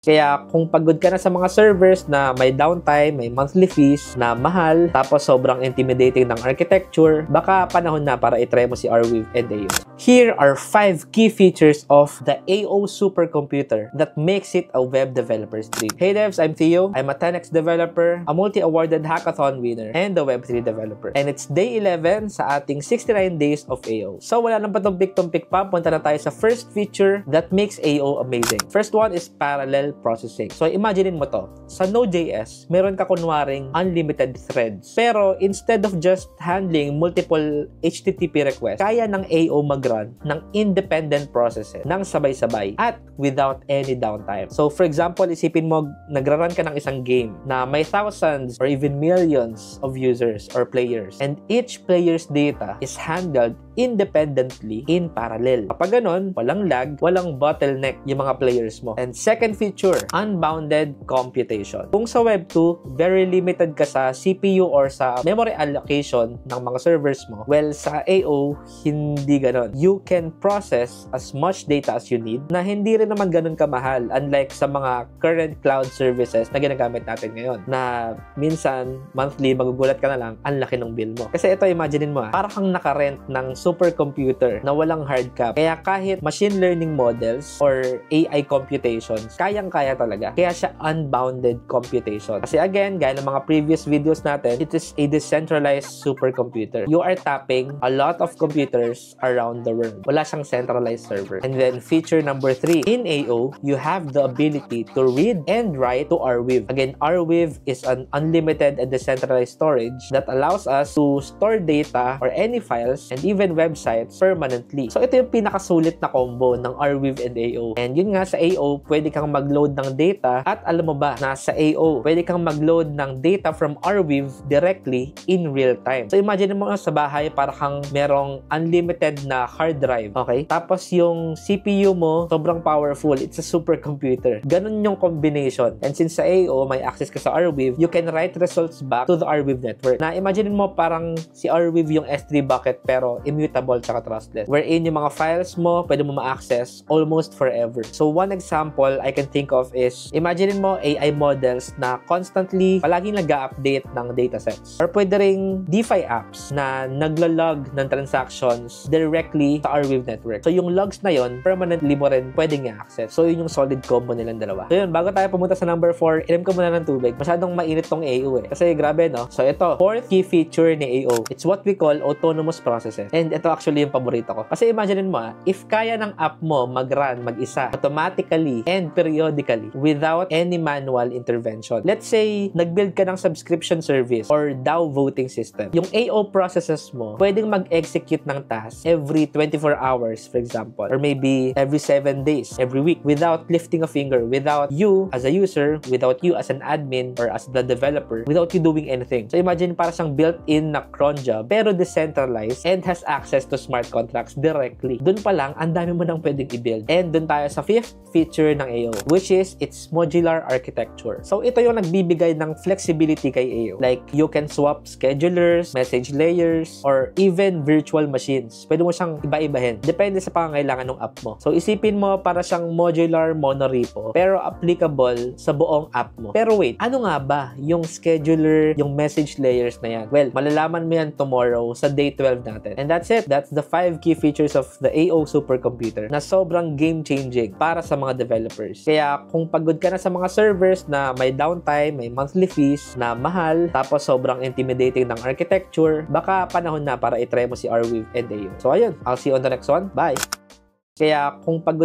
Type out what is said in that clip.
Kaya kung pagod ka na sa mga servers na may downtime, may monthly fees na mahal, tapos sobrang intimidating ng architecture, baka panahon na para itry mo si Arweave and AO. Here are 5 key features of the AO supercomputer that makes it a web developer's dream. Hey devs, I'm Theo. I'm a 10x developer, a multi-awarded hackathon winner, and a Web3 developer. And it's day 11 sa ating 69 days of AO. So wala nang patumpik-tumpik pa, punta na tayo sa first feature that makes AO amazing. First one is parallel processing. So imaginein mo to. Sa Node.js, meron ka kunwaring unlimited threads. Pero instead of just handling multiple HTTP requests, kaya ng AO mag-run ng independent processes ng sabay-sabay at without any downtime. So for example, isipin mo nagra-run ka ng isang game na may thousands or even millions of users or players, and each player's data is handled independently in parallel. Kapag ganon, walang lag, walang bottleneck yung mga players mo. And second feature, unbounded computation. Kung sa Web 2, very limited ka sa CPU or sa memory allocation ng mga servers mo, well, sa AO, hindi ganon. You can process as much data as you need na hindi rin naman ganon kamahal, unlike sa mga current cloud services na ginagamit natin ngayon, na minsan, monthly, magugulat ka na lang, ang laki ng bill mo. Kasi ito, imaginein mo, para kang nakarent ng supercomputer na walang hard cap. Kaya kahit machine learning models or AI computations, kayang-kaya talaga. Kaya siya unbounded computation. Kasi again, gaya ng mga previous videos natin, it is a decentralized supercomputer. You are tapping a lot of computers around the world. Wala siyang centralized server. And then feature number 3, in AO, you have the ability to read and write to Arweave. Again, Arweave is an unlimited and decentralized storage that allows us to store data or any files and even websites permanently. So ito yung pinakasulit na combo ng Arweave and AO. And yun nga, sa AO, pwede kang mag-load ng data, at alam mo ba na sa AO, pwede kang mag-load ng data from Arweave directly in real time. So imagine mo sa bahay, para kang merong unlimited na hard drive. Okay? Tapos yung CPU mo, sobrang powerful. It's a supercomputer. Ganun yung combination. And since sa AO, may access ka sa Arweave, you can write results back to the Arweave network. Na imagine mo parang si Arweave yung S3 bucket pero immutable tsaka trustless. Wherein yung mga files mo, pwede mo ma-access almost forever. So one example I can think of is, imagine mo AI models na constantly palaging nag-update ng datasets. Or pwede ring DeFi apps na nagla-log ng transactions directly sa Arweave network. So yung logs na yon, permanently mo rin pwedeng i-access. So yun yung solid combo nilang dalawa. So yun, bago tayo pumunta sa number 4, inom ko muna ng tubig. Masyadong mainit tong AO eh. Kasi grabe no? So ito, fourth key feature ni AO. It's what we call autonomous processes. And ito actually yung paborito ko. Kasi imagine mo, if kaya ng app mo mag-run mag-isa automatically and periodically without any manual intervention. Let's say, nag-build ka ng subscription service or DAO voting system. Yung AO processes mo, pwedeng mag-execute ng task every 24 hours, for example. Or maybe every 7 days, every week, without lifting a finger, without you as a user, without you as an admin or as the developer, without you doing anything. So imagine para siyang built-in na cron job, pero decentralized and has access to smart contracts directly. Doon pa lang, ang dami mo nang pwedeng i-build. And doon tayo sa fifth feature ng AO, which is its modular architecture. So ito yung nagbibigay ng flexibility kay AO. Like, you can swap schedulers, message layers, or even virtual machines. Pwede mo siyang iba-ibahin. Depende sa pangangailangan ng app mo. So isipin mo para siyang modular monorepo, pero applicable sa buong app mo. Pero wait, ano nga ba yung scheduler, yung message layers na yan? Well, malalaman mo yan tomorrow sa day 12 natin. And that's it. That's the 5 key features of the AO supercomputer na sobrang game-changing para sa mga developers. Kaya kung pagod ka na sa mga servers na may downtime, may monthly fees na mahal, tapos sobrang intimidating ng architecture, baka panahon na para itry mo si Arweave and AO. So ayun, I'll see you on the next one. Bye! Kaya kung pagod